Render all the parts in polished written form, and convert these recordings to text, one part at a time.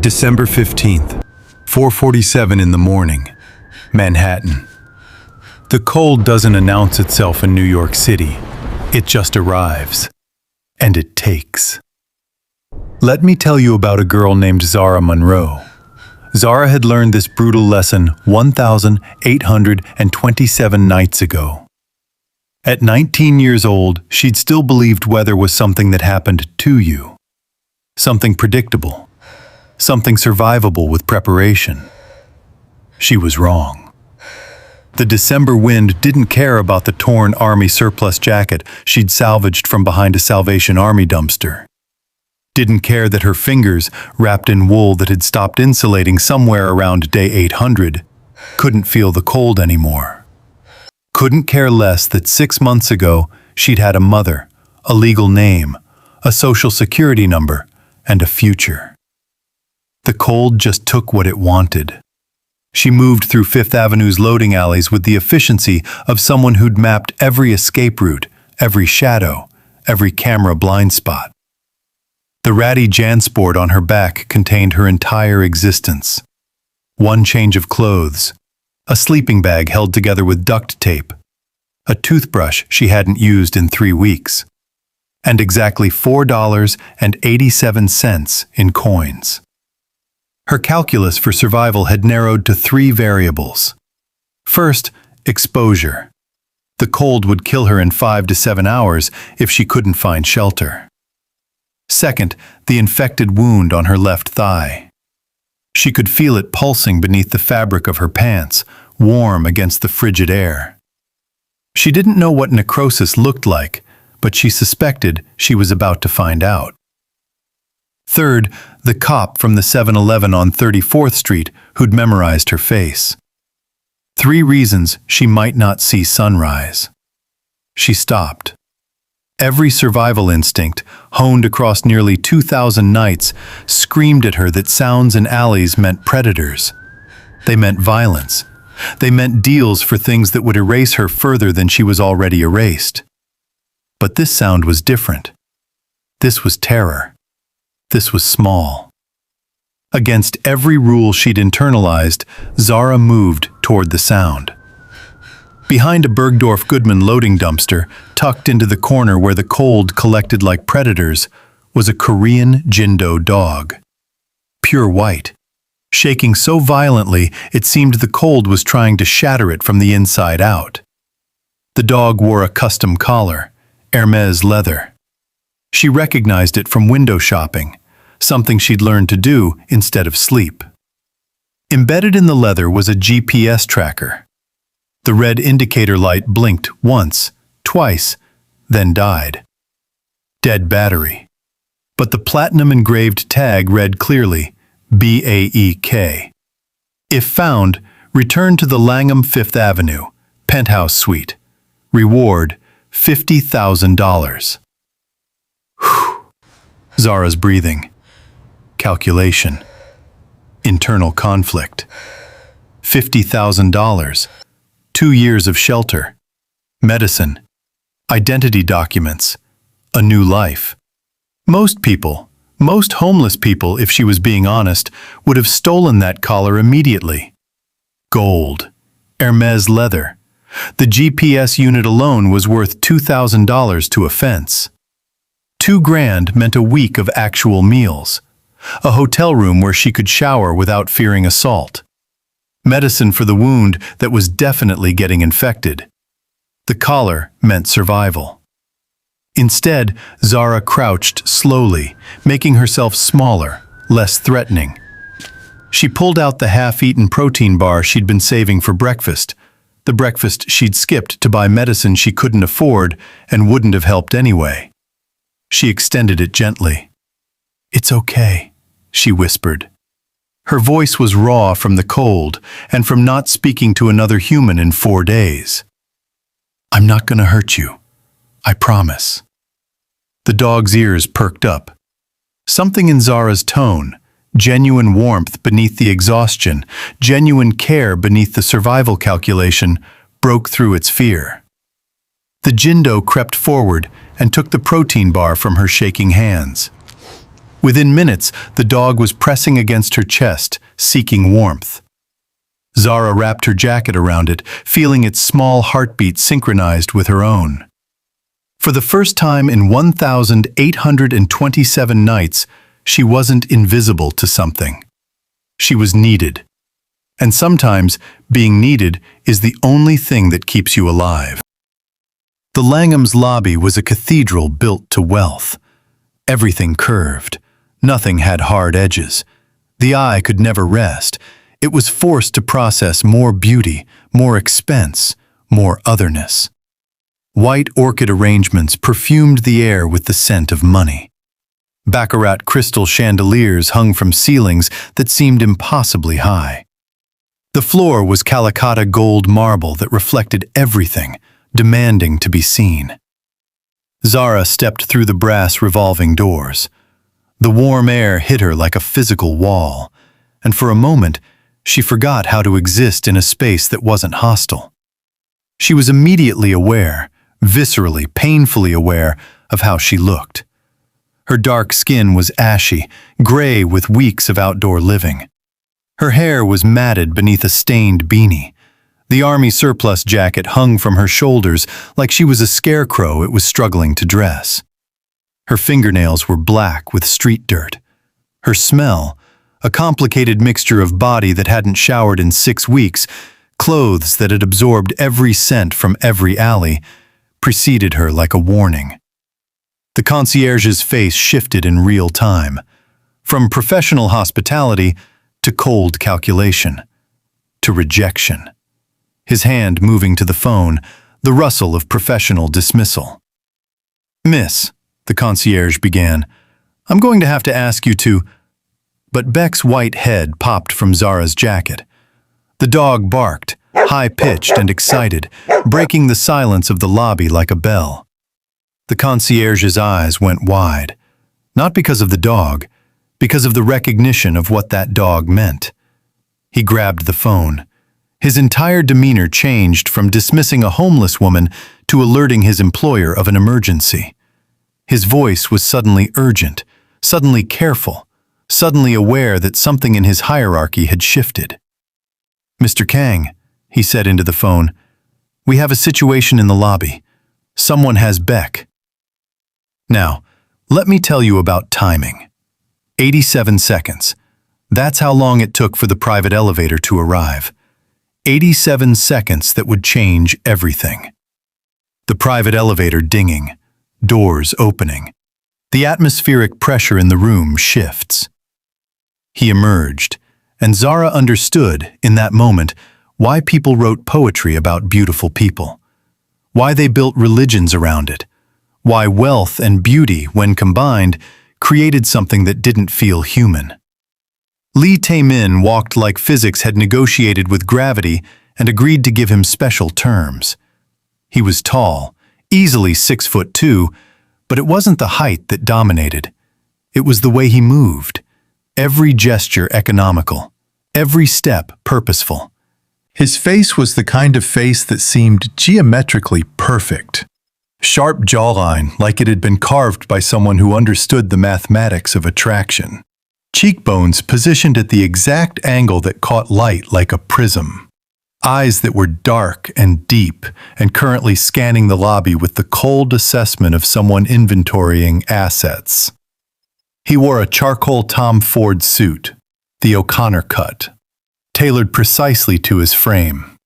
December 15th, 4:47 in the morning, Manhattan. The cold doesn't announce itself in New York City. It just arrives. And it takes. Let me tell you about a girl named Zara Monroe. Zara had learned this brutal lesson 1,827 nights ago. At 19 years old, she'd still believed weather was something that happened to you. Something predictable. Something survivable with preparation. She was wrong. The December wind didn't care about the torn army surplus jacket she'd salvaged from behind a Salvation Army dumpster. Didn't care that her fingers, wrapped in wool that had stopped insulating somewhere around day 800, couldn't feel the cold anymore. Couldn't care less that 6 months ago she'd had a mother, a legal name, a social security number, and a future. The cold just took what it wanted. She moved through Fifth Avenue's loading alleys with the efficiency of someone who'd mapped every escape route, every shadow, every camera blind spot. The ratty JanSport on her back contained her entire existence. One change of clothes, a sleeping bag held together with duct tape, a toothbrush she hadn't used in 3 weeks, and exactly $4.87 in coins. Her calculus for survival had narrowed to 3 variables. First, exposure. The cold would kill her in 5 to 7 hours if she couldn't find shelter. Second, the infected wound on her left thigh. She could feel it pulsing beneath the fabric of her pants, warm against the frigid air. She didn't know what necrosis looked like, but she suspected she was about to find out. Third, the cop from the 7-Eleven on 34th Street who'd memorized her face. 3 reasons she might not see sunrise. She stopped. Every survival instinct, honed across nearly 2,000 nights, screamed at her that sounds in alleys meant predators. They meant violence. They meant deals for things that would erase her further than she was already erased. But this sound was different. This was terror. This was small. Against every rule she'd internalized, Zara moved toward the sound. Behind a Bergdorf Goodman loading dumpster, tucked into the corner where the cold collected like predators, was a Korean Jindo dog. Pure white, shaking so violently it seemed the cold was trying to shatter it from the inside out. The dog wore a custom collar, Heiress leather. She recognized it from window shopping, something she'd learned to do instead of sleep. Embedded in the leather was a GPS tracker. The red indicator light blinked once, twice, then died. Dead battery. But the platinum-engraved tag read clearly, BAEK. If found, return to the Langham Fifth Avenue, penthouse suite. Reward, $50,000. Zara's breathing. Calculation. Internal conflict. $50,000. 2 years of shelter. Medicine. Identity documents. A new life. Most people, most homeless people, if she was being honest, would have stolen that collar immediately. Gold. Hermes leather. The GPS unit alone was worth $2,000 to a fence. $2,000 meant a week of actual meals. A hotel room where she could shower without fearing assault. Medicine for the wound that was definitely getting infected. The collar meant survival. Instead, Zara crouched slowly, making herself smaller, less threatening. She pulled out the half-eaten protein bar she'd been saving for breakfast, the breakfast she'd skipped to buy medicine she couldn't afford and wouldn't have helped anyway. She extended it gently. "It's okay," she whispered. Her voice was raw from the cold and from not speaking to another human in 4 days. "I'm not going to hurt you. I promise." The dog's ears perked up. Something in Zara's tone, genuine warmth beneath the exhaustion, genuine care beneath the survival calculation, broke through its fear. The Jindo crept forward and took the protein bar from her shaking hands. Within minutes, the dog was pressing against her chest, seeking warmth. Zara wrapped her jacket around it, feeling its small heartbeat synchronized with her own. For the first time in 1,827 nights, she wasn't invisible to something. She was needed. And sometimes, being needed is the only thing that keeps you alive. The Langham's lobby was a cathedral built to wealth. Everything curved. Nothing had hard edges. The eye could never rest. It was forced to process more beauty, more expense, more otherness. White orchid arrangements perfumed the air with the scent of money. Baccarat crystal chandeliers hung from ceilings that seemed impossibly high. The floor was Calicut gold marble that reflected everything, demanding to be seen. Zara stepped through the brass revolving doors. The warm air hit her like a physical wall, and for a moment, she forgot how to exist in a space that wasn't hostile. She was immediately aware, viscerally, painfully aware of how she looked. Her dark skin was ashy, gray with weeks of outdoor living. Her hair was matted beneath a stained beanie. The army surplus jacket hung from her shoulders like she was a scarecrow it was struggling to dress. Her fingernails were black with street dirt. Her smell, a complicated mixture of body that hadn't showered in 6 weeks, clothes that had absorbed every scent from every alley, preceded her like a warning. The concierge's face shifted in real time, from professional hospitality to cold calculation, to rejection. His hand moving to the phone, the rustle of professional dismissal. "Miss," the concierge began, "I'm going to have to ask you to—" But Beck's white head popped from Zara's jacket. The dog barked, high-pitched and excited, breaking the silence of the lobby like a bell. The concierge's eyes went wide, not because of the dog, because of the recognition of what that dog meant. He grabbed the phone. His entire demeanor changed from dismissing a homeless woman to alerting his employer of an emergency. His voice was suddenly urgent, suddenly careful, suddenly aware that something in his hierarchy had shifted. "Mr. Kang," he said into the phone, "we have a situation in the lobby. Someone has Beck." Now, let me tell you about timing. 87 seconds. That's how long it took for the private elevator to arrive. 87 seconds that would change everything. The private elevator dinging, doors opening. The atmospheric pressure in the room shifts. He emerged, and Zara understood, in that moment, why people wrote poetry about beautiful people, why they built religions around it, why wealth and beauty, when combined, created something that didn't feel human. Lee Taemin walked like physics had negotiated with gravity and agreed to give him special terms. He was tall, easily 6'2", but it wasn't the height that dominated. It was the way he moved. Every gesture economical, every step purposeful. His face was the kind of face that seemed geometrically perfect. Sharp jawline, like it had been carved by someone who understood the mathematics of attraction. Cheekbones positioned at the exact angle that caught light like a prism. Eyes that were dark and deep and currently scanning the lobby with the cold assessment of someone inventorying assets. He wore a charcoal Tom Ford suit, the O'Connor cut, tailored precisely to his frame.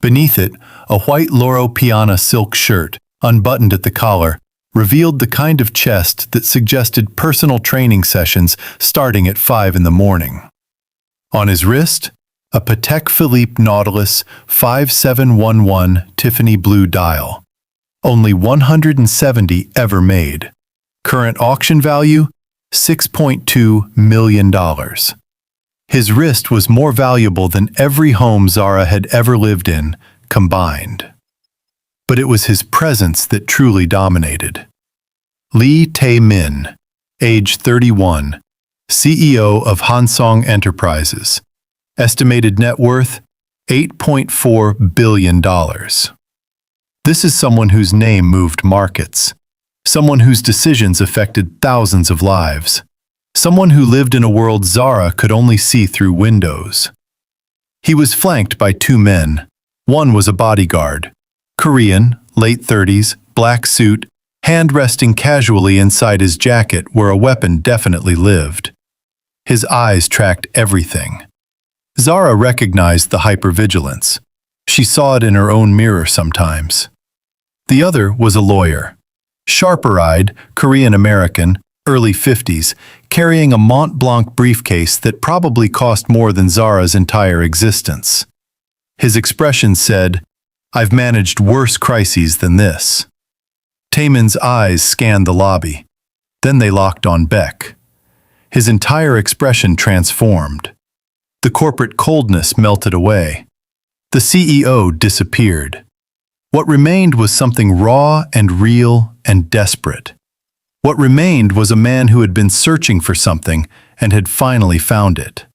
Beneath it, a white Loro Piana silk shirt, unbuttoned at the collar, revealed the kind of chest that suggested personal training sessions starting at 5 in the morning. On his wrist, a Patek Philippe Nautilus 5711 Tiffany blue dial. Only 170 ever made. Current auction value, $6.2 million. His wrist was more valuable than every home Zara had ever lived in, combined. But it was his presence that truly dominated. Lee Taemin, age 31, CEO of Hansong Enterprises. Estimated net worth, $8.4 billion. This is someone whose name moved markets. Someone whose decisions affected thousands of lives. someone who lived in a world Zara could only see through windows. He was flanked by two men. One was a bodyguard, Korean, late 30s, black suit, hand resting casually inside his jacket where a weapon definitely lived. His eyes tracked everything. Zara recognized the hypervigilance. She saw it in her own mirror sometimes. The other was a lawyer, sharper-eyed, Korean-American, early 50s, carrying a Mont Blanc briefcase that probably cost more than Zara's entire existence. His expression said, "I've managed worse crises than this." Taemin's eyes scanned the lobby. Then they locked on Beck. His entire expression transformed. The corporate coldness melted away. The CEO disappeared. What remained was something raw and real and desperate. What remained was a man who had been searching for something and had finally found it.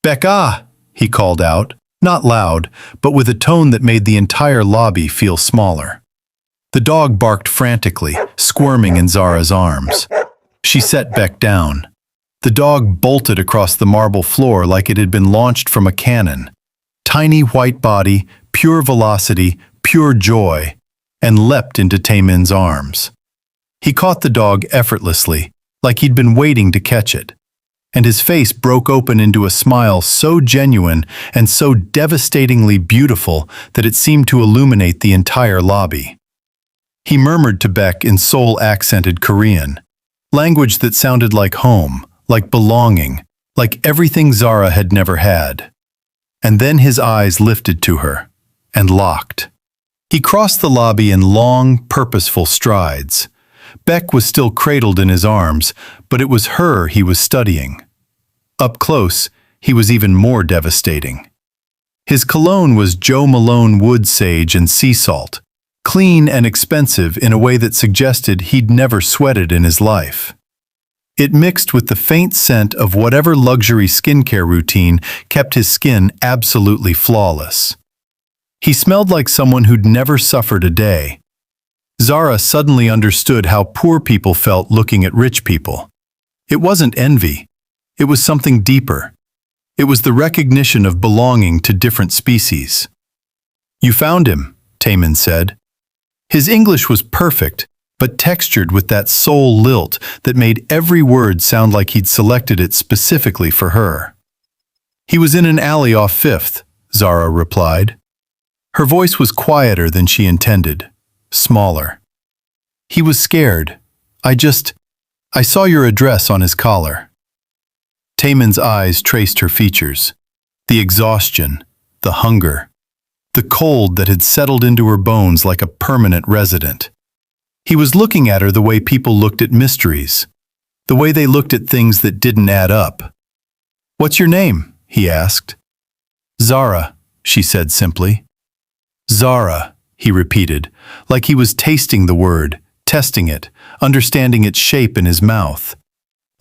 "Becca!" he called out, not loud, but with a tone that made the entire lobby feel smaller. The dog barked frantically, squirming in Zara's arms. She set Beck down. The dog bolted across the marble floor like it had been launched from a cannon. Tiny white body, pure velocity, pure joy, and leapt into Taemin's arms. He caught the dog effortlessly, like he'd been waiting to catch it, and his face broke open into a smile so genuine and so devastatingly beautiful that it seemed to illuminate the entire lobby. He murmured to Beck in soul-accented Korean, language that sounded like home, like belonging, like everything Zara had never had. And then his eyes lifted to her, and locked. He crossed the lobby in long, purposeful strides. Beck was still cradled in his arms, but it was her he was studying. Up close, he was even more devastating. His cologne was Joe Malone wood sage and sea salt, clean and expensive in a way that suggested he'd never sweated in his life. It mixed with the faint scent of whatever luxury skincare routine kept his skin absolutely flawless. He smelled like someone who'd never suffered a day. Zara suddenly understood how poor people felt looking at rich people. It wasn't envy. It was something deeper. It was the recognition of belonging to different species. "You found him," Taemin said. His English was perfect, but textured with that soul lilt that made every word sound like he'd selected it specifically for her. "He was in an alley off 5th, Zara replied. Her voice was quieter than she intended, smaller. "He was scared. I saw your address on his collar." Taemin's eyes traced her features. The exhaustion, the hunger, the cold that had settled into her bones like a permanent resident. He was looking at her the way people looked at mysteries, the way they looked at things that didn't add up. "What's your name?" he asked. "Zara," she said simply. "Zara," he repeated, like he was tasting the word, testing it, understanding its shape in his mouth.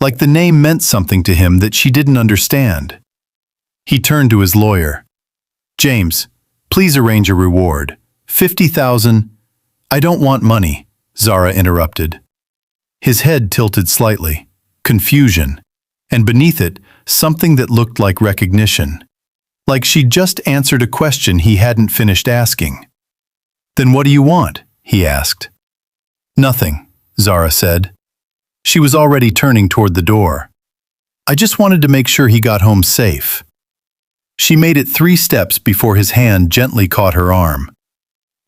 Like the name meant something to him that she didn't understand. He turned to his lawyer. "James, please arrange a reward. 50,000. "I don't want money," Zara interrupted. His head tilted slightly, confusion, and beneath it, something that looked like recognition. Like she'd just answered a question he hadn't finished asking. "Then what do you want?" he asked. "Nothing," Zara said. She was already turning toward the door. "I just wanted to make sure he got home safe." She made it 3 steps before his hand gently caught her arm.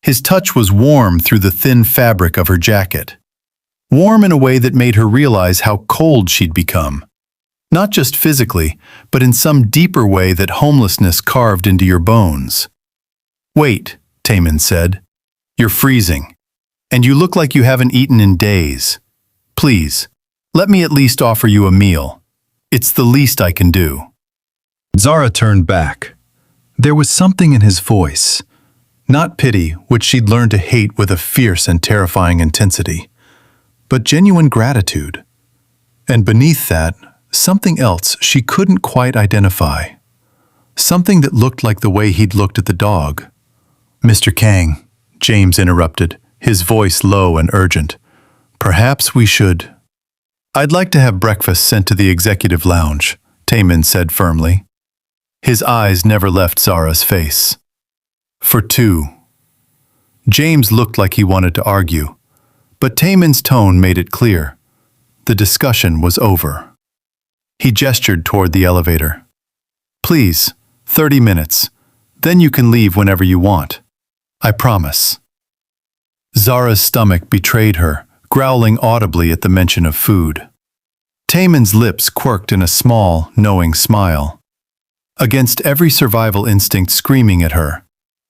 His touch was warm through the thin fabric of her jacket. Warm in a way that made her realize how cold she'd become. Not just physically, but in some deeper way that homelessness carved into your bones. "Wait," Taemin said. "You're freezing. And you look like you haven't eaten in days. Please, let me at least offer you a meal. It's the least I can do." Zara turned back. There was something in his voice. Not pity, which she'd learned to hate with a fierce and terrifying intensity, but genuine gratitude. And beneath that, something else she couldn't quite identify. Something that looked like the way he'd looked at the dog. "Mr. Kang," James interrupted, his voice low and urgent. "Perhaps we should—" I'd like to have breakfast sent to the executive lounge, Taemin said firmly. His eyes never left Zara's face. For two. James looked like he wanted to argue, but Taemin's tone made it clear. The discussion was over. He gestured toward the elevator. Please, 30 minutes. Then you can leave whenever you want. I promise. Zara's stomach betrayed her, growling audibly at the mention of food. Taemin's lips quirked in a small, knowing smile. Against every survival instinct screaming at her,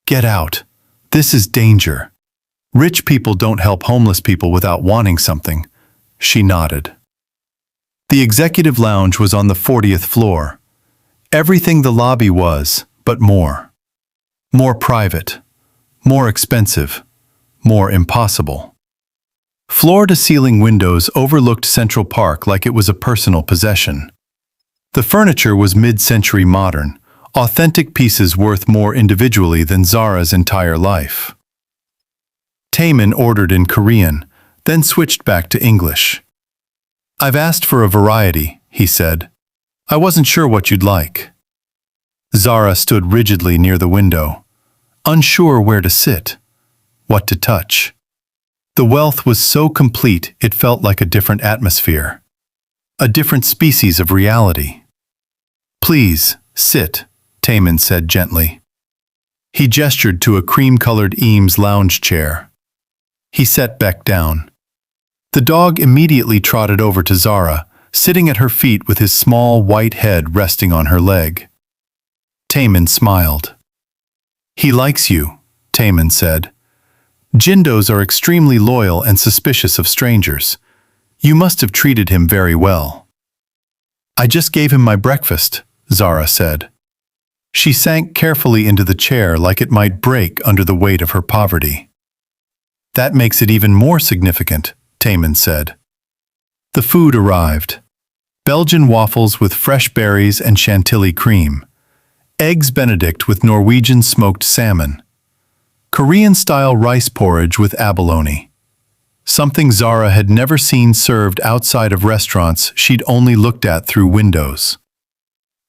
"Get out. This is danger. Rich people don't help homeless people without wanting something," she nodded. The executive lounge was on the 40th floor. Everything the lobby was, but more. More private, more expensive, more impossible. Floor-to-ceiling windows overlooked Central Park like it was a personal possession. The furniture was mid-century modern, authentic pieces worth more individually than Zara's entire life. Taemin ordered in Korean, then switched back to English. "I've asked for a variety," he said. "I wasn't sure what you'd like." Zara stood rigidly near the window, unsure where to sit, what to touch. The wealth was so complete it felt like a different atmosphere, a different species of reality. "Please, sit," Taemin said gently. He gestured to a cream-colored Eames lounge chair. He sat back down. The dog immediately trotted over to Zara, sitting at her feet with his small white head resting on her leg. Taemin smiled. "He likes you," Taemin said. "Jindos are extremely loyal and suspicious of strangers. You must have treated him very well." "I just gave him my breakfast," Zara said. She sank carefully into the chair like it might break under the weight of her poverty. "That makes it even more significant," Taemin said. The food arrived. Belgian waffles with fresh berries and chantilly cream. Eggs Benedict with Norwegian smoked salmon. Korean-style rice porridge with abalone. Something Zara had never seen served outside of restaurants she'd only looked at through windows.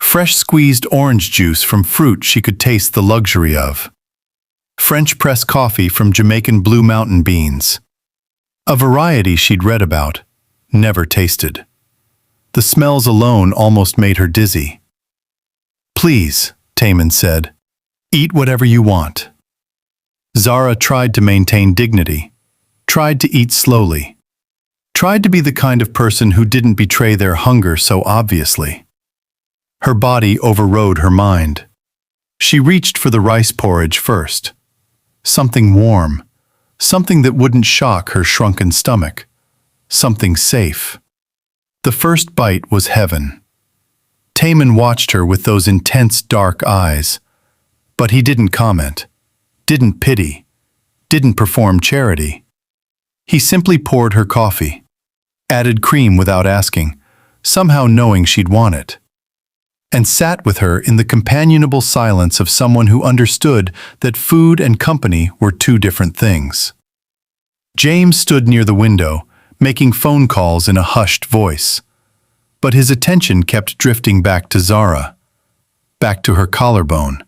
Fresh squeezed orange juice from fruit she could taste the luxury of. French press coffee from Jamaican Blue Mountain beans. A variety she'd read about, never tasted. The smells alone almost made her dizzy. "Please," Taemin said, "eat whatever you want." Zara tried to maintain dignity, tried to eat slowly, tried to be the kind of person who didn't betray their hunger so obviously. Her body overrode her mind. She reached for the rice porridge first. Something warm, something that wouldn't shock her shrunken stomach, something safe. The first bite was heaven. Taemin watched her with those intense dark eyes, but he didn't comment, didn't pity, didn't perform charity. He simply poured her coffee, added cream without asking, somehow knowing she'd want it, and sat with her in the companionable silence of someone who understood that food and company were two different things. James stood near the window, making phone calls in a hushed voice, but his attention kept drifting back to Zara, back to her collarbone,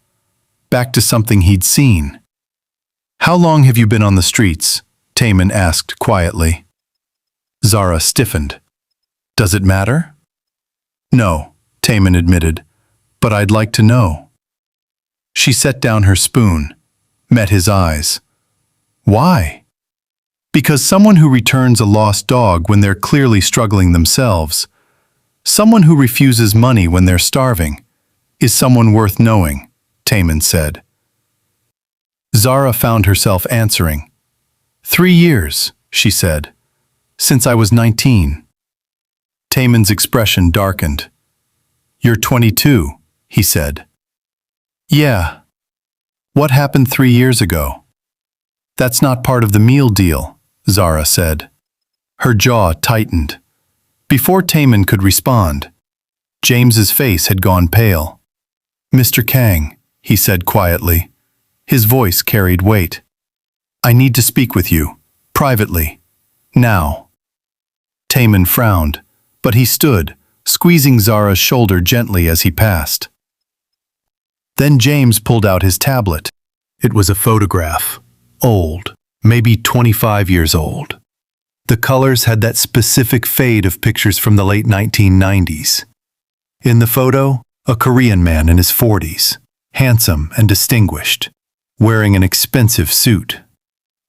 back to something he'd seen. "How long have you been on the streets?" Taemin asked quietly. Zara stiffened. "Does it matter?" "No," Taemin admitted, "but I'd like to know." She set down her spoon, met his eyes. "Why?" "Because someone who returns a lost dog when they're clearly struggling themselves, someone who refuses money when they're starving, is someone worth knowing," Taemin said. Zara found herself answering. 3 years, she said, "since I was 19. Taemin's expression darkened. "You're 22, he said. "Yeah. What happened 3 years ago?" "That's not part of the meal deal," Zara said. Her jaw tightened. Before Taemin could respond, James's face had gone pale. "Mr. Kang," he said quietly. His voice carried weight. "I need to speak with you, privately, now." Taemin frowned, but he stood, squeezing Zara's shoulder gently as he passed. Then James pulled out his tablet. It was a photograph. Old, maybe 25 years old. The colors had that specific fade of pictures from the late 1990s. In the photo, a Korean man in his 40s, handsome and distinguished, wearing an expensive suit.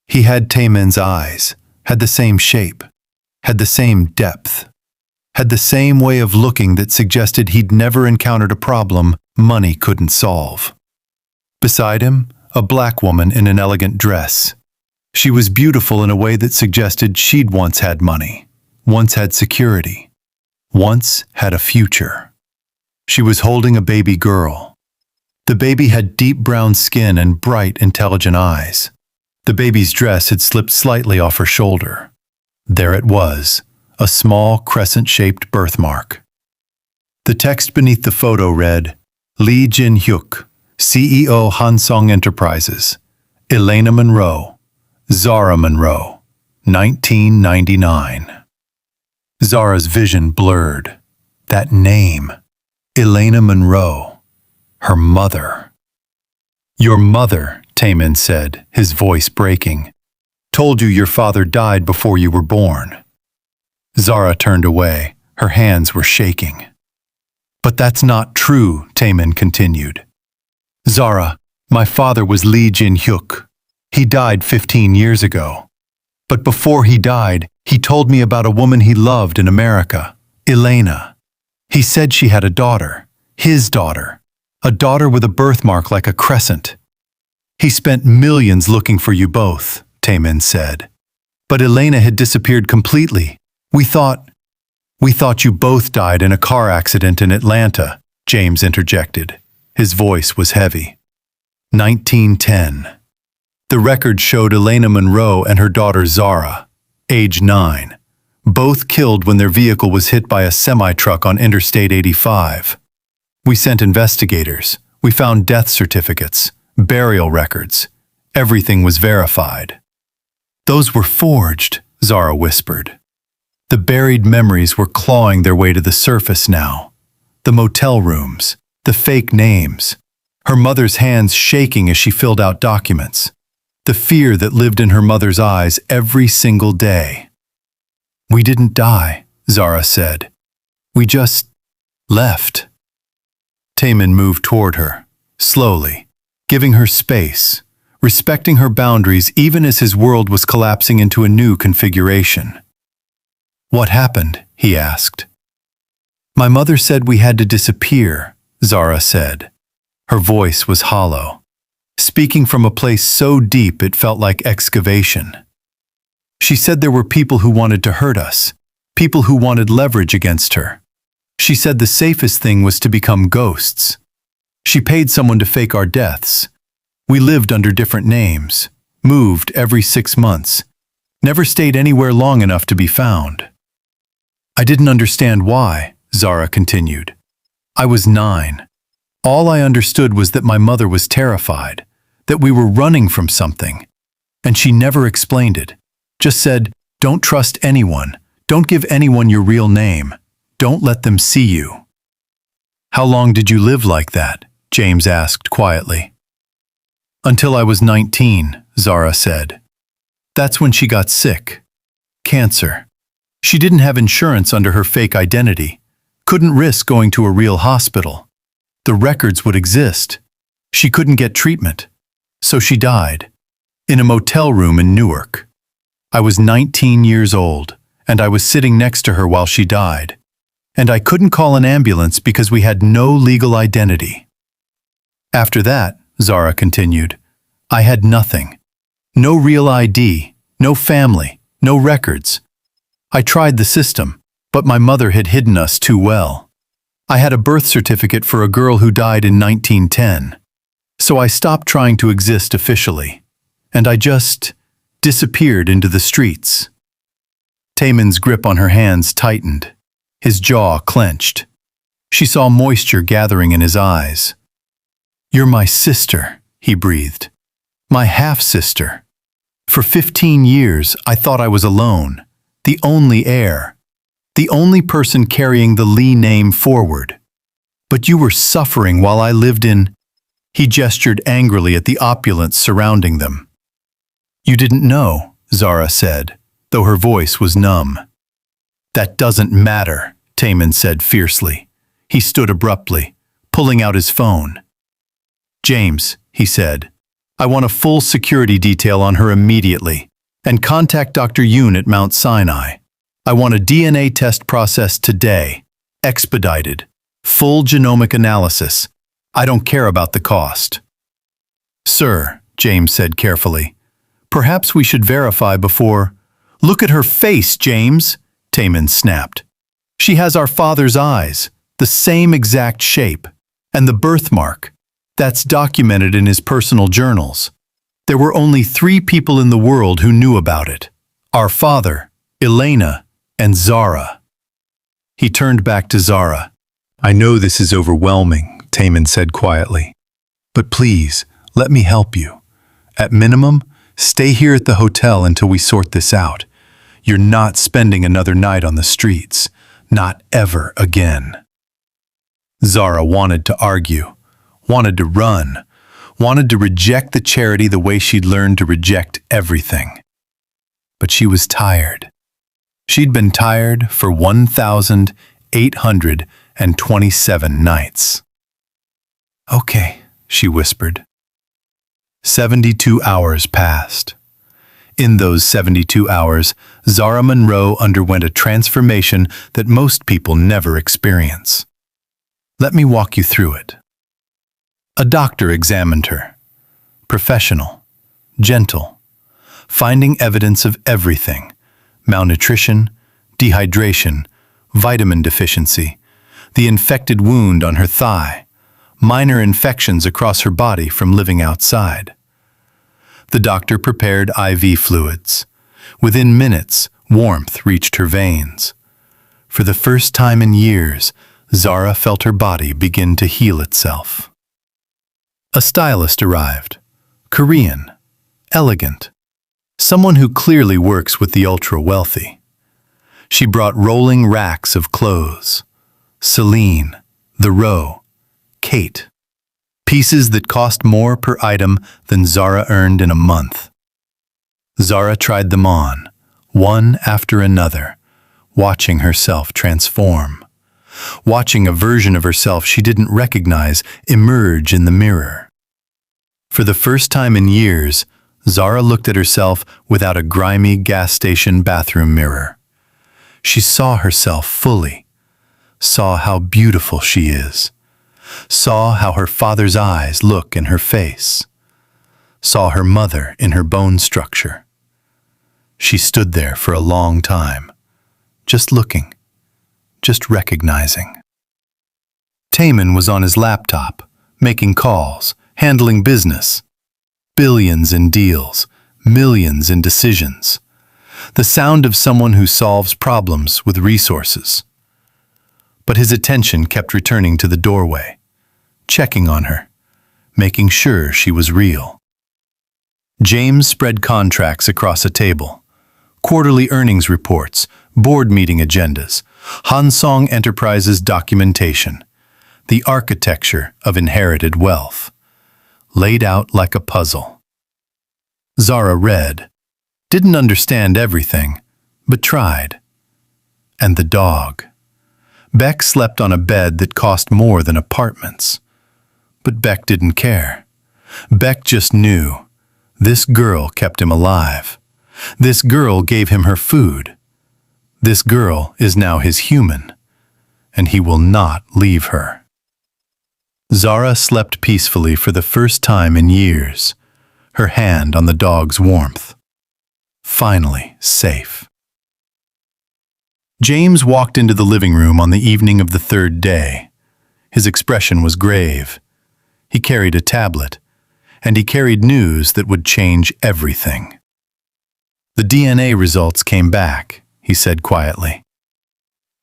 He had Taemin's eyes, had the same shape, had the same depth, had the same way of looking that suggested he'd never encountered a problem money couldn't solve. Beside him, a black woman in an elegant dress. She was beautiful in a way that suggested she'd once had money, once had security, once had a future. She was holding a baby girl. The baby had deep brown skin and bright, intelligent eyes. The baby's dress had slipped slightly off her shoulder. There it was, a small crescent-shaped birthmark. The text beneath the photo read, Lee Jin-hyuk, CEO Hansong Enterprises, Elena Monroe, Zara Monroe, 1999. Zara's vision blurred. That name, Elena Monroe, her mother. Your mother, Taemin said, his voice breaking, told you your father died before you were born. Zara turned away. Her hands were shaking. But that's not true, Taemin continued. Zara, my father was Lee Jin-hyuk. He died 15 years ago. But before he died, he told me about a woman he loved in America, Elena. He said she had a daughter, his daughter, a daughter with a birthmark like a crescent. He spent millions looking for you both, Taemin said. But Elena had disappeared completely. We thought you both died in a car accident in Atlanta, James interjected. His voice was heavy. 1910. The record showed Elena Monroe and her daughter Zara, age 9, both killed when their vehicle was hit by a semi-truck on Interstate 85. We sent investigators. We found death certificates, burial records. Everything was verified. Those were forged, Zara whispered. The buried memories were clawing their way to the surface now. The motel rooms, the fake names, her mother's hands shaking as she filled out documents, the fear that lived in her mother's eyes every single day. We didn't die, Zara said. We just left. Taemin moved toward her, slowly, giving her space, respecting her boundaries even as his world was collapsing into a new configuration. What happened? He asked. My mother said we had to disappear, Zara said. Her voice was hollow, speaking from a place so deep it felt like excavation. She said there were people who wanted to hurt us, people who wanted leverage against her. She said the safest thing was to become ghosts. She paid someone to fake our deaths. We lived under different names, moved every 6 months, never stayed anywhere long enough to be found. I didn't understand why, Zara continued. I was 9. All I understood was that my mother was terrified, that we were running from something. And she never explained it, just said, don't trust anyone, don't give anyone your real name, don't let them see you. How long did you live like that? James asked quietly. Until I was 19, Zara said. That's when she got sick. Cancer. She didn't have insurance under her fake identity, couldn't risk going to a real hospital. The records would exist. She couldn't get treatment. So she died. In a motel room in Newark. I was 19 years old, and I was sitting next to her while she died. And I couldn't call an ambulance because we had no legal identity. After that, Zara continued, I had nothing. No real ID, no family, no records. I tried the system, but my mother had hidden us too well. I had a birth certificate for a girl who died in 1910. So I stopped trying to exist officially, and I just disappeared into the streets. Taemin's grip on her hands tightened. His jaw clenched. She saw moisture gathering in his eyes. You're my sister, he breathed. My half-sister. For 15 years, I thought I was alone, the only heir, the only person carrying the Lee name forward. But you were suffering while I lived in—" He gestured angrily at the opulence surrounding them. "You didn't know," Zara said, though her voice was numb. "That doesn't matter," Taemin said fiercely. He stood abruptly, pulling out his phone. "James," he said, "I want a full security detail on her immediately, and contact Dr. Yoon at Mount Sinai. I want a DNA test process today, expedited, full genomic analysis. I don't care about the cost." "Sir," James said carefully, "perhaps we should verify before—" "Look at her face, James," Taemin snapped. "She has our father's eyes, the same exact shape, and the birthmark. That's documented in his personal journals. There were only 3 people in the world who knew about it: our father, Elena, and Zara." He turned back to Zara. "I know this is overwhelming," Taemin said quietly. "But please, let me help you. At minimum, stay here at the hotel until we sort this out. You're not spending another night on the streets. Not ever again." Zara wanted to argue, wanted to run, wanted to reject the charity the way she'd learned to reject everything. But she was tired. She'd been tired for 1,827 nights. "Okay," she whispered. 72 hours passed. In those 72 hours, Zara Monroe underwent a transformation that most people never experience. Let me walk you through it. A doctor examined her. Professional, gentle, finding evidence of everything: malnutrition, dehydration, vitamin deficiency, the infected wound on her thigh, minor infections across her body from living outside. The doctor prepared IV fluids. Within minutes, warmth reached her veins. For the first time in years, Zara felt her body begin to heal itself. A stylist arrived. Korean, elegant, someone who clearly works with the ultra-wealthy. She brought rolling racks of clothes. Celine, the Row, Kate. Pieces that cost more per item than Zara earned in a month. Zara tried them on, one after another, watching herself transform. Watching a version of herself she didn't recognize emerge in the mirror. For the first time in years, Zara looked at herself without a grimy gas station bathroom mirror. She saw herself fully, saw how beautiful she is, saw how her father's eyes look in her face, saw her mother in her bone structure. She stood there for a long time, just looking, just recognizing. Taemin was on his laptop, making calls, handling business. Billions in deals, millions in decisions. The sound of someone who solves problems with resources. But his attention kept returning to the doorway, checking on her, making sure she was real. James spread contracts across a table. Quarterly earnings reports, board meeting agendas, Hansong Enterprises documentation, the architecture of inherited wealth, laid out like a puzzle. Zara read, didn't understand everything, but tried. And the dog. Beck slept on a bed that cost more than apartments. But Beck didn't care. Beck just knew. This girl kept him alive. This girl gave him her food. This girl is now his human, and he will not leave her. Zara slept peacefully for the first time in years, her hand on the dog's warmth. Finally safe. James walked into the living room on the evening of the third day. His expression was grave. He carried a tablet, and he carried news that would change everything. The DNA results came back, he said quietly.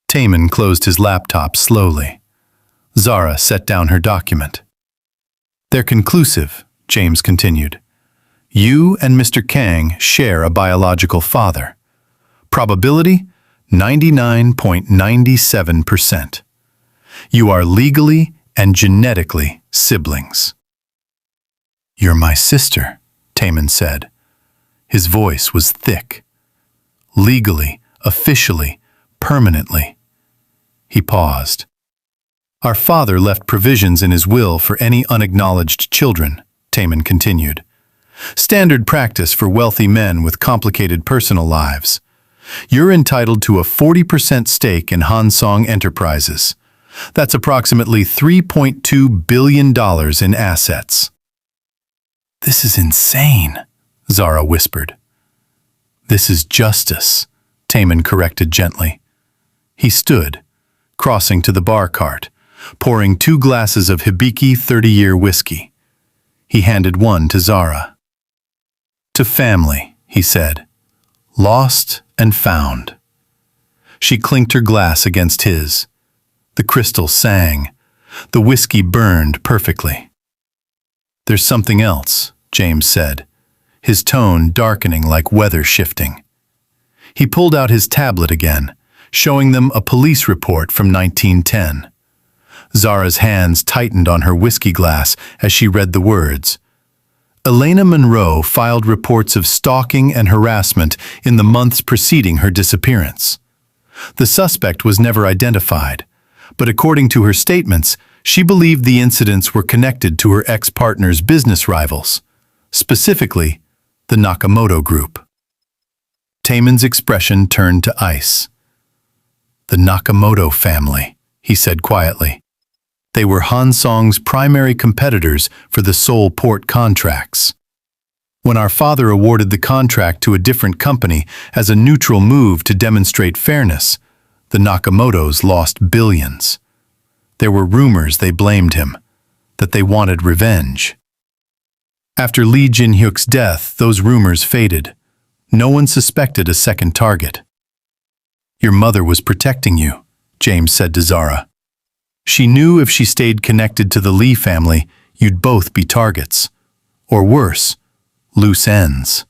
Taemin closed his laptop slowly. Zara set down her document. They're conclusive, James continued. You and Mr. Kang share a biological father. Probability? 99.97%. You are legally and genetically siblings. You're my sister, Taemin said. His voice was thick. Legally, officially, permanently. He paused. Our father left provisions in his will for any unacknowledged children, Taemin continued. Standard practice for wealthy men with complicated personal lives. You're entitled to a 40% stake in Hansong Enterprises. That's approximately $3.2 billion in assets. This is insane, Zara whispered. This is justice, Taemin corrected gently. He stood, crossing to the bar cart, pouring 2 glasses of Hibiki 30-year whiskey. He handed one to Zara. To family, he said. Lost and found. She clinked her glass against his. The crystal sang. The whiskey burned perfectly. There's something else, James said, his tone darkening like weather shifting. He pulled out his tablet again, showing them a police report from 1910. Zara's hands tightened on her whiskey glass as she read the words. Elena Monroe filed reports of stalking and harassment in the months preceding her disappearance. The suspect was never identified, but according to her statements, she believed the incidents were connected to her ex-partner's business rivals, specifically the Nakamoto Group. Taemin's expression turned to ice. The Nakamoto family, he said quietly. They were Hansong's primary competitors for the Seoul port contracts. When our father awarded the contract to a different company as a neutral move to demonstrate fairness, the Nakamotos lost billions. There were rumors they blamed him, that they wanted revenge. After Lee Jin-hyuk's death, those rumors faded. No one suspected a second target. Your mother was protecting you, James said to Zara. She knew if she stayed connected to the Lee family, you'd both be targets. Or worse, loose ends.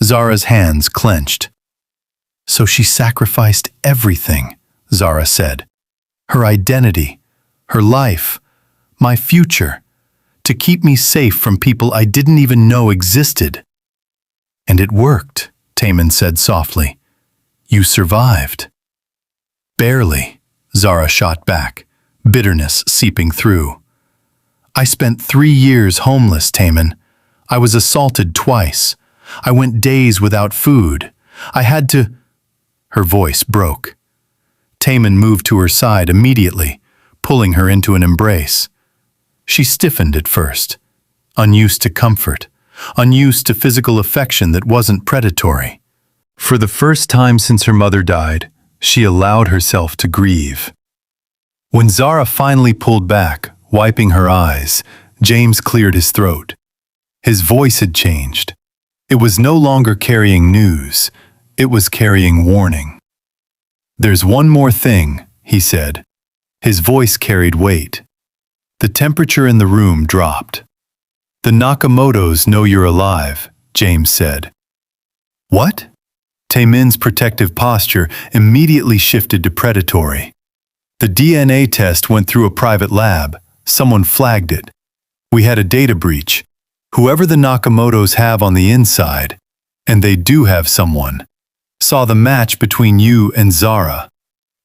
Zara's hands clenched. So she sacrificed everything, Zara said. Her identity, her life, my future, to keep me safe from people I didn't even know existed. And it worked, Taemin said softly. You survived. Barely, Zara shot back, bitterness seeping through. I spent 3 years homeless, Taemin. I was assaulted twice. I went days without food. I had to... Her voice broke. Taemin moved to her side immediately, pulling her into an embrace. She stiffened at first, unused to comfort, unused to physical affection that wasn't predatory. For the first time since her mother died, she allowed herself to grieve. When Zara finally pulled back, wiping her eyes, James cleared his throat. His voice had changed. It was no longer carrying news, it was carrying warning. There's one more thing, he said. His voice carried weight. The temperature in the room dropped. The Nakamotos know you're alive, James said. What? Taemin's protective posture immediately shifted to predatory. The DNA test went through a private lab. Someone flagged it. We had a data breach. Whoever the Nakamotos have on the inside, and they do have someone, saw the match between you and Zara.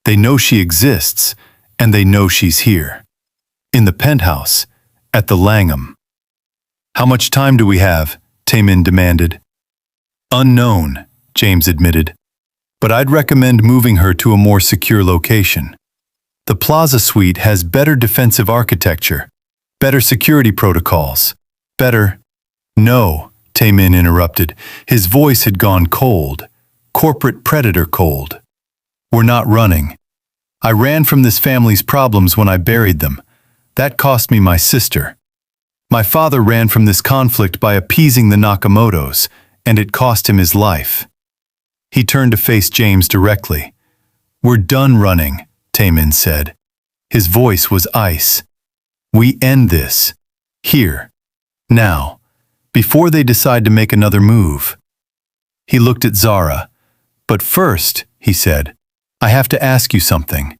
They know she exists, and they know she's here. In the penthouse, at the Langham. How much time do we have? Taemin demanded. Unknown, James admitted. But I'd recommend moving her to a more secure location. The Plaza Suite has better defensive architecture, better security protocols, better... No, Taemin interrupted. His voice had gone cold, corporate predator cold. We're not running. I ran from this family's problems when I buried them. That cost me my sister. My father ran from this conflict by appeasing the Nakamotos, and it cost him his life. He turned to face James directly. We're done running, Taemin said. His voice was ice. We end this. Here. Now. Before they decide to make another move. He looked at Zara. But first, he said. "I have to ask you something,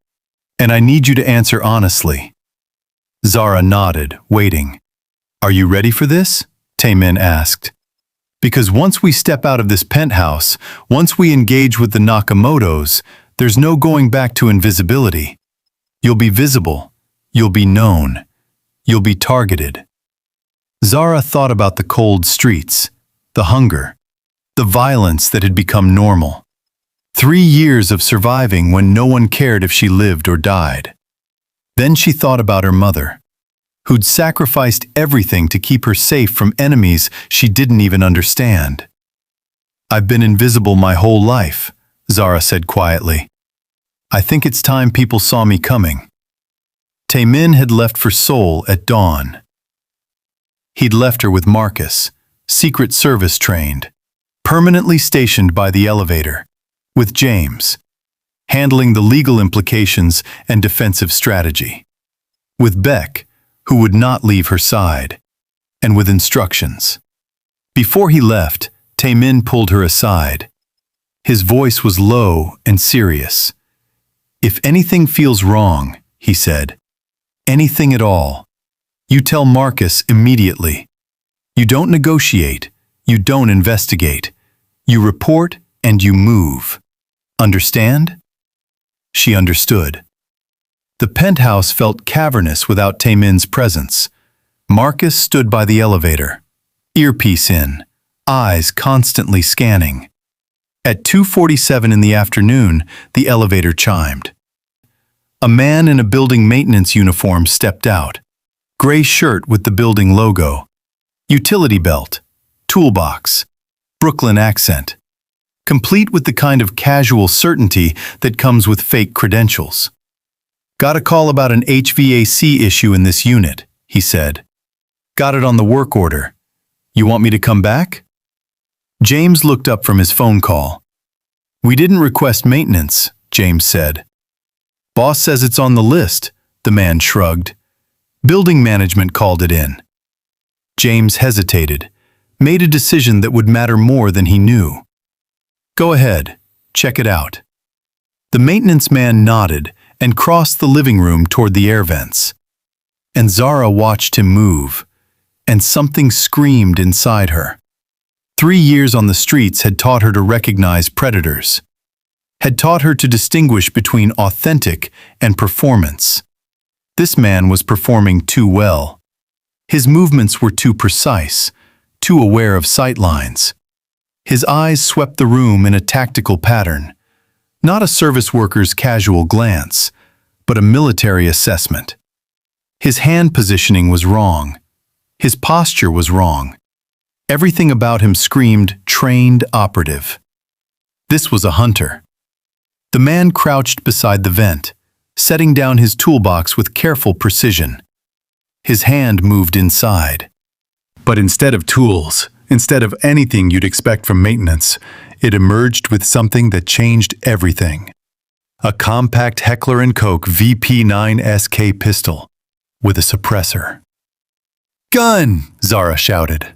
and I need you to answer honestly." Zara nodded, waiting. "Are you ready for this?" Taemin asked. "Because once we step out of this penthouse, once we engage with the Nakamotos, there's no going back to invisibility. You'll be visible. You'll be known. You'll be targeted." Zara thought about the cold streets, the hunger, the violence that had become normal. 3 years of surviving when no one cared if she lived or died. Then she thought about her mother, who'd sacrificed everything to keep her safe from enemies she didn't even understand. "I've been invisible my whole life," Zara said quietly. "I think it's time people saw me coming." Taemin had left for Seoul at dawn. He'd left her with Marcus, Secret Service trained, permanently stationed by the elevator, with James, handling the legal implications and defensive strategy, with Beck, who would not leave her side, and with instructions. Before he left, Taemin pulled her aside. His voice was low and serious. "If anything feels wrong," he said, "anything at all, you tell Marcus immediately. You don't negotiate, you don't investigate. You report and you move. Understand?" She understood. The penthouse felt cavernous without Taemin's presence. Marcus stood by the elevator, earpiece in, eyes constantly scanning. At 2:47 in the afternoon, the elevator chimed. A man in a building maintenance uniform stepped out. Gray shirt with the building logo. Utility belt. Toolbox. Brooklyn accent. Complete with the kind of casual certainty that comes with fake credentials. "Got a call about an HVAC issue in this unit," he said. "Got it on the work order. You want me to come back?" James looked up from his phone call. "We didn't request maintenance," James said. "Boss says it's on the list," the man shrugged. "Building management called it in." James hesitated, made a decision that would matter more than he knew. "Go ahead, check it out." The maintenance man nodded and crossed the living room toward the air vents. And Zara watched him move, and something screamed inside her. 3 years on the streets had taught her to recognize predators, had taught her to distinguish between authentic and performance. This man was performing too well. His movements were too precise, too aware of sightlines. His eyes swept the room in a tactical pattern, not a service worker's casual glance, but a military assessment. His hand positioning was wrong. His posture was wrong. Everything about him screamed trained operative. This was a hunter. The man crouched beside the vent, setting down his toolbox with careful precision. His hand moved inside. But instead of tools, instead of anything you'd expect from maintenance, it emerged with something that changed everything. A compact Heckler & Koch VP9 SK pistol with a suppressor. "Gun!" Zara shouted.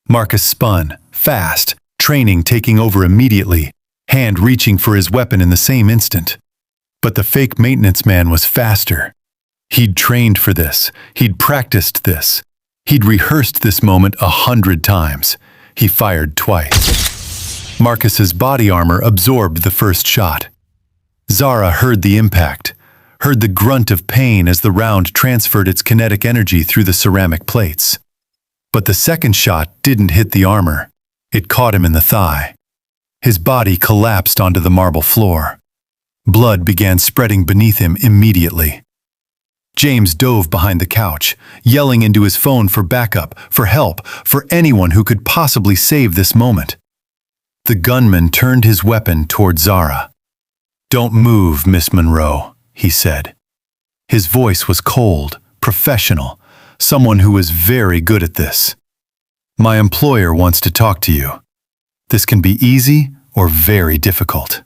Marcus spun, fast, training taking over immediately, hand reaching for his weapon in the same instant. But the fake maintenance man was faster. He'd trained for this. He'd practiced this. He'd rehearsed this moment 100 times. He fired twice. Marcus's body armor absorbed the first shot. Zara heard the impact, heard the grunt of pain as the round transferred its kinetic energy through the ceramic plates. But the second shot didn't hit the armor. It caught him in the thigh. His body collapsed onto the marble floor. Blood began spreading beneath him immediately. James dove behind the couch, yelling into his phone for backup, for help, for anyone who could possibly save this moment. The gunman turned his weapon toward Zara. "Don't move, Miss Monroe," he said. His voice was cold, professional, someone who was very good at this. "My employer wants to talk to you. This can be easy or very difficult."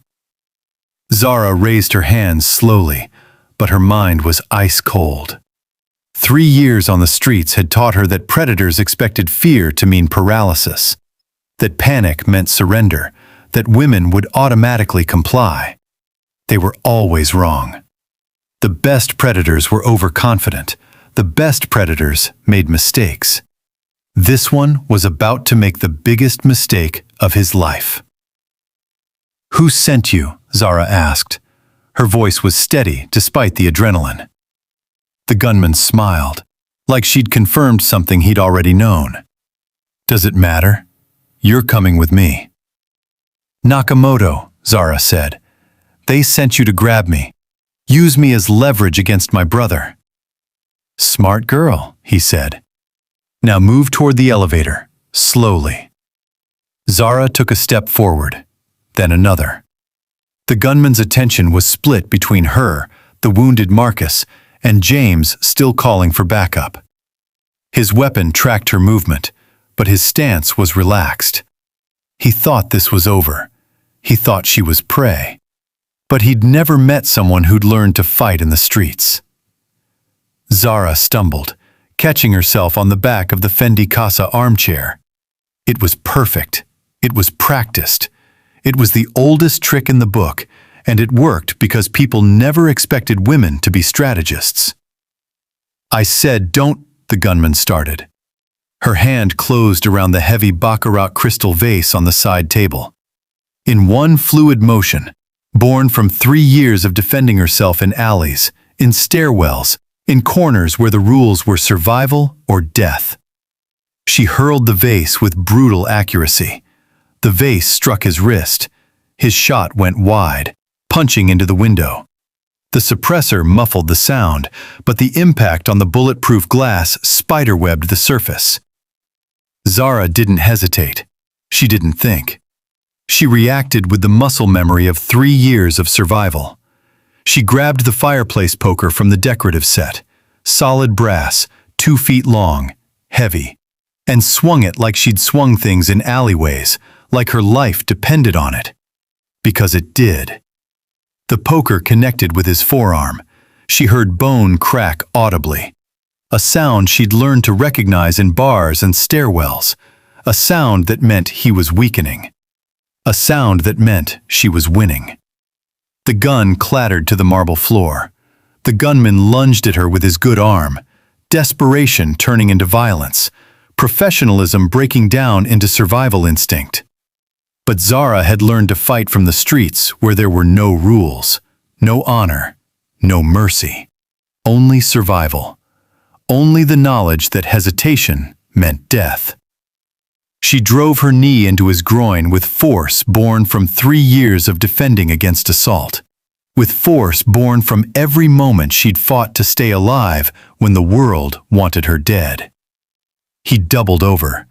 Zara raised her hands slowly, but her mind was ice cold. 3 years on the streets had taught her that predators expected fear to mean paralysis, that panic meant surrender, that women would automatically comply. They were always wrong. The best predators were overconfident. The best predators made mistakes. This one was about to make the biggest mistake of his life. "Who sent you?" Zara asked. Her voice was steady despite the adrenaline. The gunman smiled, like she'd confirmed something he'd already known. "Does it matter? You're coming with me." "Nakamoto," Zara said. "They sent you to grab me. Use me as leverage against my brother." "Smart girl," he said. "Now move toward the elevator, slowly." Zara took a step forward, then another. The gunman's attention was split between her, the wounded Marcus, and James still calling for backup. His weapon tracked her movement, but his stance was relaxed. He thought this was over. He thought she was prey. But he'd never met someone who'd learned to fight in the streets. Zara stumbled, catching herself on the back of the Fendi Casa armchair. It was perfect. It was practiced. It was the oldest trick in the book, and it worked because people never expected women to be strategists. "I said don't," the gunman started. Her hand closed around the heavy baccarat crystal vase on the side table. In one fluid motion, born from 3 years of defending herself in alleys, in stairwells, in corners where the rules were survival or death. She hurled the vase with brutal accuracy. The vase struck his wrist. His shot went wide, punching into the window. The suppressor muffled the sound, but the impact on the bulletproof glass spiderwebbed the surface. Zara didn't hesitate. She didn't think. She reacted with the muscle memory of 3 years of survival. She grabbed the fireplace poker from the decorative set, solid brass, 2 feet long, heavy, and swung it like she'd swung things in alleyways, like her life depended on it. Because it did. The poker connected with his forearm. She heard bone crack audibly. A sound she'd learned to recognize in bars and stairwells. A sound that meant he was weakening. A sound that meant she was winning. The gun clattered to the marble floor. The gunman lunged at her with his good arm. Desperation turning into violence. Professionalism breaking down into survival instinct. But Zara had learned to fight from the streets where there were no rules, no honor, no mercy. Only survival. Only the knowledge that hesitation meant death. She drove her knee into his groin with force born from 3 years of defending against assault. With force born from every moment she'd fought to stay alive when the world wanted her dead. He doubled over.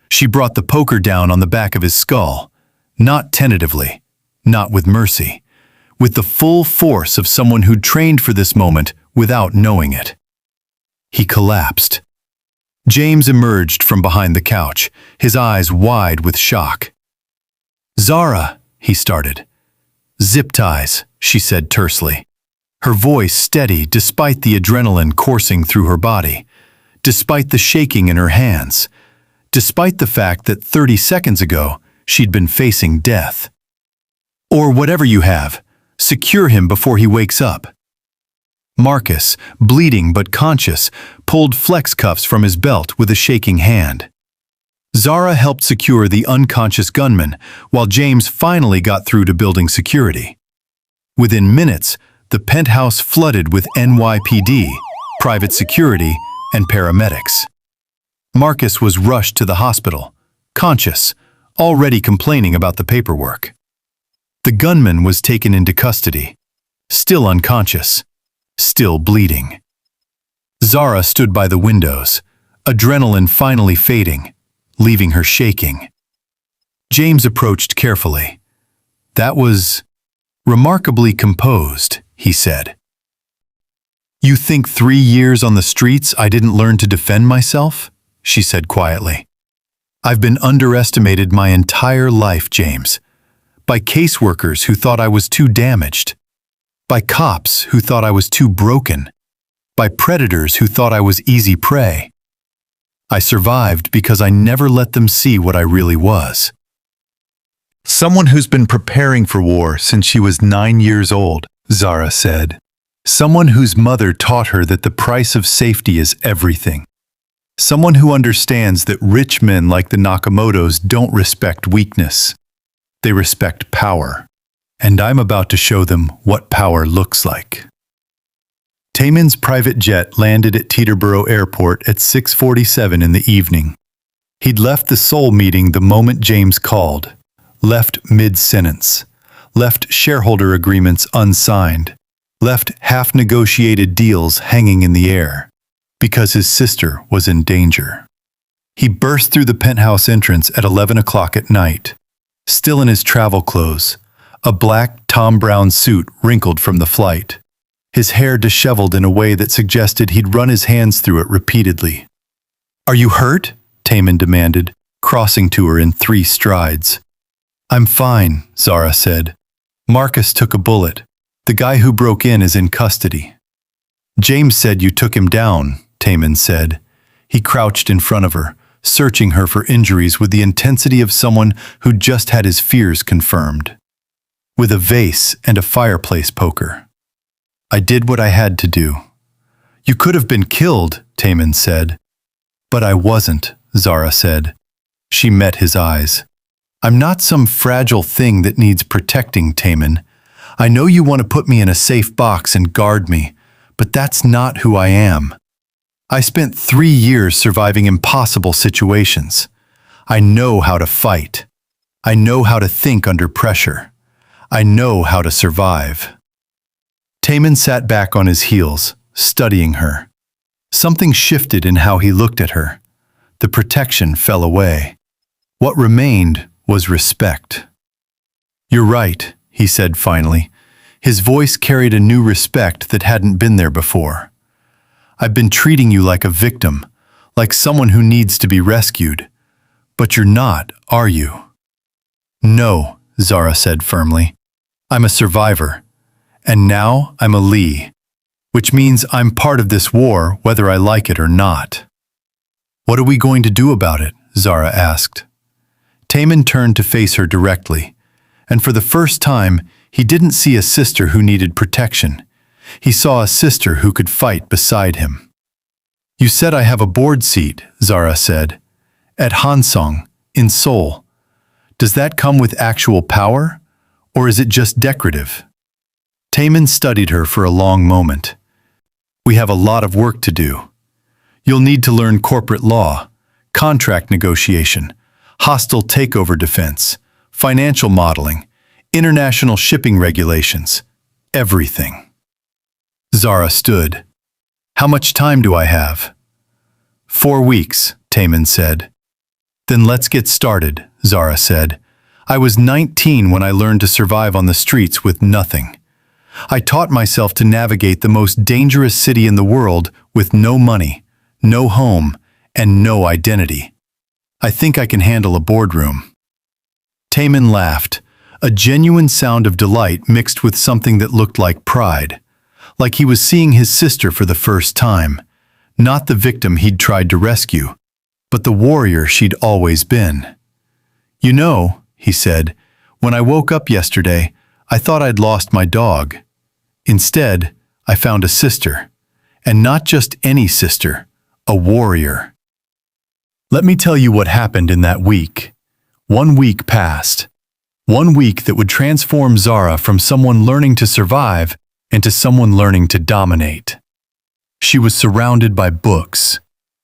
She brought the poker down on the back of his skull, not tentatively, not with mercy, with the full force of someone who'd trained for this moment without knowing it. He collapsed. James emerged from behind the couch, his eyes wide with shock. "Zara," he started. "Zip ties," she said tersely. Her voice steady despite the adrenaline coursing through her body, despite the shaking in her hands, despite the fact that 30 seconds ago she'd been facing death. "Or whatever you have, secure him before he wakes up." Marcus, bleeding but conscious, pulled flex cuffs from his belt with a shaking hand. Zara helped secure the unconscious gunman, while James finally got through to building security. Within minutes, the penthouse flooded with NYPD, private security, and paramedics. Marcus was rushed to the hospital, conscious, already complaining about the paperwork. The gunman was taken into custody, still unconscious, still bleeding. Zara stood by the windows, adrenaline finally fading, leaving her shaking. James approached carefully. "That was remarkably composed," he said. "You think 3 years on the streets I didn't learn to defend myself?" she said quietly. "I've been underestimated my entire life, James. By caseworkers who thought I was too damaged. By cops who thought I was too broken. By predators who thought I was easy prey. I survived because I never let them see what I really was." Someone who's been preparing for war since she was 9 years old, Zara said. Someone whose mother taught her that the price of safety is everything. Someone who understands that rich men like the Nakamotos don't respect weakness. They respect power. And I'm about to show them what power looks like. Taemin's private jet landed at Teterboro Airport at 6:47 in the evening. He'd left the Seoul meeting the moment James called. Left mid-sentence. Left shareholder agreements unsigned. Left half-negotiated deals hanging in the air. Because his sister was in danger. He burst through the penthouse entrance at 11 o'clock at night. Still in his travel clothes, a black Tom Brown suit wrinkled from the flight. His hair disheveled in a way that suggested he'd run his hands through it repeatedly. "Are you hurt?" Taemin demanded, crossing to her in 3 strides. "I'm fine," Zara said. "Marcus took a bullet. The guy who broke in is in custody." "James said you took him down," Taemin said. He crouched in front of her, searching her for injuries with the intensity of someone who'd just had his fears confirmed. "With a vase and a fireplace poker. I did what I had to do." "You could have been killed," Taemin said. "But I wasn't," Zara said. She met his eyes. "I'm not some fragile thing that needs protecting, Taemin. I know you want to put me in a safe box and guard me, but that's not who I am. I spent 3 years surviving impossible situations. I know how to fight. I know how to think under pressure. I know how to survive." Taemin sat back on his heels, studying her. Something shifted in how he looked at her. The protection fell away. What remained was respect. "You're right," he said finally. His voice carried a new respect that hadn't been there before. "I've been treating you like a victim, like someone who needs to be rescued. But you're not, are you?" "No," Zara said firmly. "I'm a survivor. And now I'm a Lee. Which means I'm part of this war whether I like it or not." "What are we going to do about it?" Zara asked. Taemin turned to face her directly, and for the first time, he didn't see a sister who needed protection. He saw a sister who could fight beside him. "You said I have a board seat," Zara said, "at Hansong, in Seoul. Does that come with actual power, or is it just decorative?" Taemin studied her for a long moment. "We have a lot of work to do. You'll need to learn corporate law, contract negotiation, hostile takeover defense, financial modeling, international shipping regulations, everything." Zara stood. "How much time do I have?" 4 weeks, Taemin said. "Then let's get started," Zara said. "I was 19 when I learned to survive on the streets with nothing. I taught myself to navigate the most dangerous city in the world with no money, no home, and no identity. I think I can handle a boardroom." Taemin laughed, a genuine sound of delight mixed with something that looked like pride, like he was seeing his sister for the first time, not the victim he'd tried to rescue, but the warrior she'd always been. "You know," he said, "when I woke up yesterday, I thought I'd lost my dog. Instead, I found a sister, and not just any sister, a warrior." Let me tell you what happened in that week. 1 week passed. 1 week that would transform Zara from someone learning to survive into someone learning to dominate. She was surrounded by books,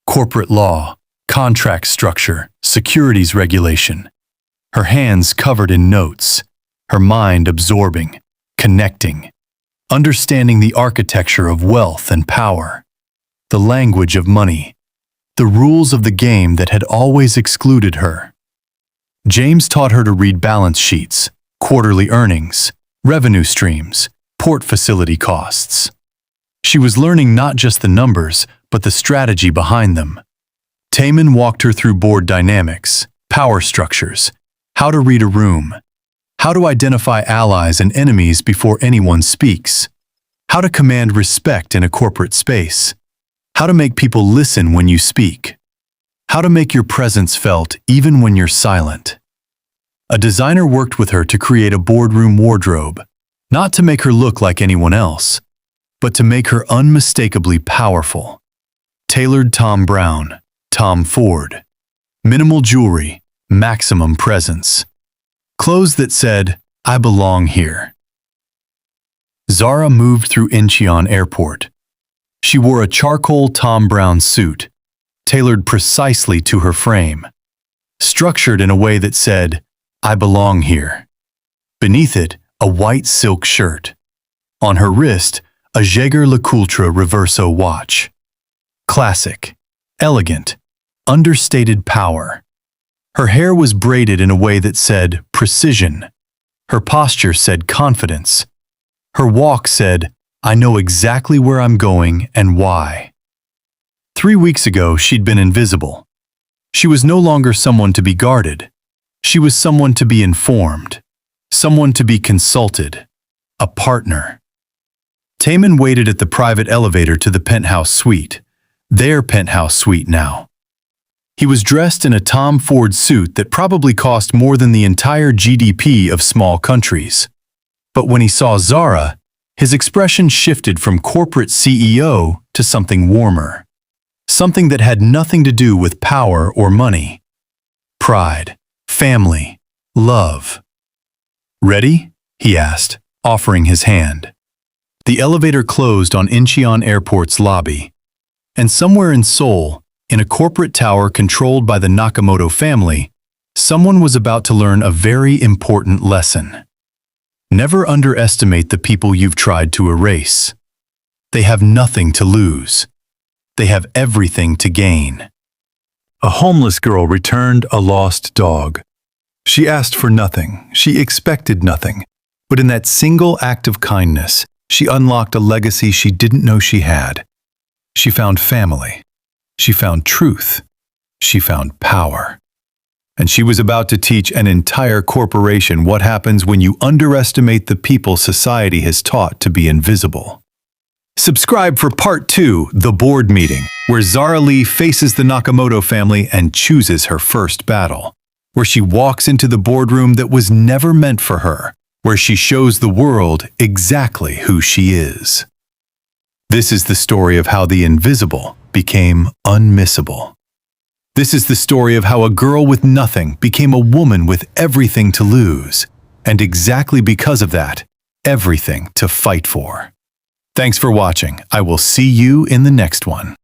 corporate law, contract structure, securities regulation. Her hands covered in notes, her mind absorbing, connecting, understanding the architecture of wealth and power, the language of money, the rules of the game that had always excluded her. James taught her to read balance sheets, quarterly earnings, revenue streams, port facility costs. She was learning not just the numbers, but the strategy behind them. Taemin walked her through board dynamics, power structures, how to read a room, how to identify allies and enemies before anyone speaks, how to command respect in a corporate space, how to make people listen when you speak, how to make your presence felt even when you're silent. A designer worked with her to create a boardroom wardrobe, not to make her look like anyone else, but to make her unmistakably powerful. Tailored Tom Brown, Tom Ford. Minimal jewelry, maximum presence. Clothes that said, "I belong here." Zara moved through Incheon Airport. She wore a charcoal Tom Brown suit, tailored precisely to her frame, structured in a way that said, "I belong here." Beneath it, a white silk shirt. On her wrist, a Jaeger-LeCoultre Reverso watch. Classic, elegant, understated power. Her hair was braided in a way that said precision. Her posture said confidence. Her walk said, "I know exactly where I'm going and why." 3 weeks ago, she'd been invisible. She was no longer someone to be guarded. She was someone to be informed, someone to be consulted, a partner. Taemin waited at the private elevator to the penthouse suite, their penthouse suite now. He was dressed in a Tom Ford suit that probably cost more than the entire GDP of small countries. But when he saw Zara, his expression shifted from corporate CEO to something warmer. Something that had nothing to do with power or money. Pride, family, love. "Ready?" he asked, offering his hand. The elevator closed on Incheon Airport's lobby. And somewhere in Seoul, in a corporate tower controlled by the Nakamoto family, someone was about to learn a very important lesson. Never underestimate the people you've tried to erase. They have nothing to lose. They have everything to gain. A homeless girl returned a lost dog. She asked for nothing, she expected nothing, but in that single act of kindness, she unlocked a legacy she didn't know she had. She found family. She found truth. She found power. And she was about to teach an entire corporation what happens when you underestimate the people society has taught to be invisible. Subscribe for Part 2, The Board Meeting, where Zara Lee faces the Nakamoto family and chooses her first battle, where she walks into the boardroom that was never meant for her, where she shows the world exactly who she is. This is the story of how the invisible became unmissable. This is the story of how a girl with nothing became a woman with everything to lose, and exactly because of that, everything to fight for. Thanks for watching. I will see you in the next one.